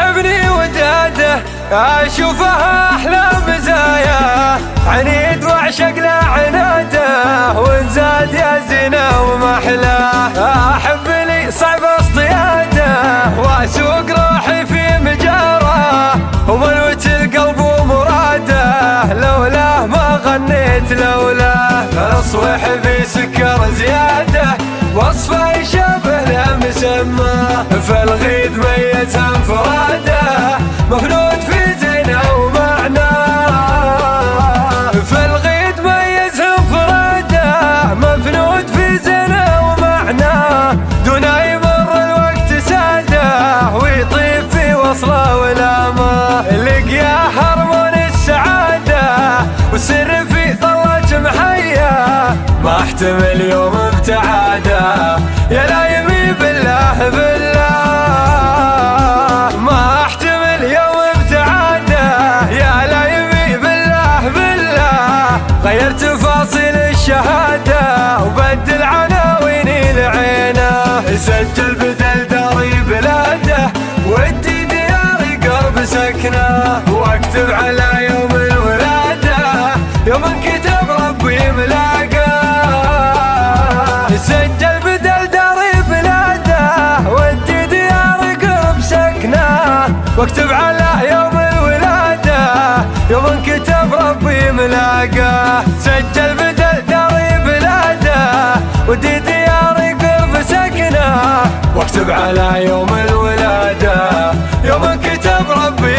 متعبني وداده اشوفها احلى مزايا، عنيد واعشق له عناده وانزاد يا زينه ومحلاه. احب لي صعب اصطياده واسوق روحي في مجاره، ومنوت القلب ومراده لولاه ما غنيت لولاه. اصوح في سكر زياده وصفه يشابه له مسمى، فالغيد ميز انفراده مفنود في زينه ومعناه. فالغيد ميز انفراده مفنود في زينه ومعناه، دون يمر الوقت ساده ويطيب في وصله ولامه. لقيا هرمون السعاده والسر في طلة محياه، ما احتمل يوم ابتعاده يا لايمي بالله بالله. ما احتمل يوم ابتعاده يا لايمي بالله بالله. غير تفاصيل الشهاده وبدل عناويني لعينه، سجل بدل داري بلاده ودي دياري قرب سكنه، واكتب على يوم الولاده يوم انكتب ربي ملاقاه. سجل بدل داري بلاده ودي دياري قرب سكنه، واكتب على يوم الولاده يوم انكتب ربي ملاقاه. سجل بدل داري بلاده ودي دياري قرب سكنه، واكتب على يوم الولاده يوم انكتب ربي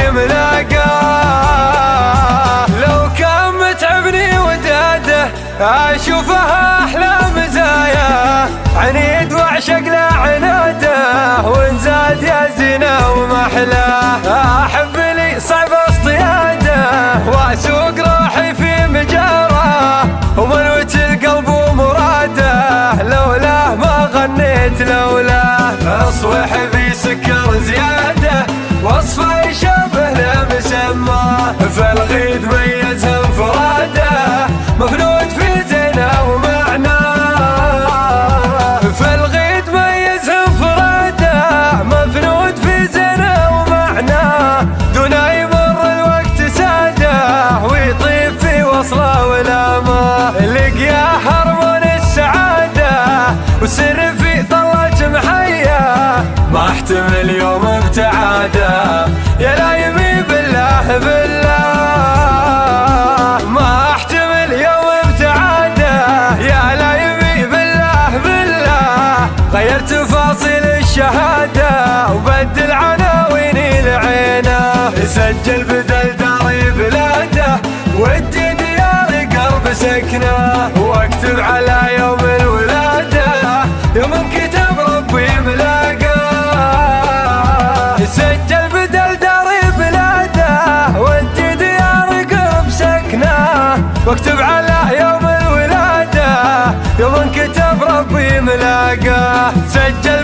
ملاقاه. لو كان متعبني وداده اشوفها احلى مزايا، عنيد واعشق له عناده وانزاد يا زينه ومحلاه. احب لي صعب اصطياده واسوق روحي في مجاره، ومنوت القلب ومراده لولاه ما غنيت لولاه. اصوح في سكر زياده وصفه يشابه له مسمى، فالغيد ميز انفراده مفنود في زينه ومعناه. فالغيد ميز انفراده مفنود في زينه ومعناه، دون يمر الوقت ساده ويطيب في وصله ولامه. لقيا هرمون السعاده والسر في طلة محياه، ما احتمل يوم ابتعاده يا لايمي بالله بالله. ما احتمل يوم ابتعاده يا لايمي بالله بالله. غير تفاصيل الشهاده وبدل عناويني لعينه، سجل بدل داري بلاده ودي دياري قرب سكنه، واكتب على يوم الولاده يوم انكتب ربي ملاقاه. سجل بدل داري بلاده ودي دياري قرب سكنه، واكتب على يوم الولاده يوم انكتب ربي ملاقاه. سجل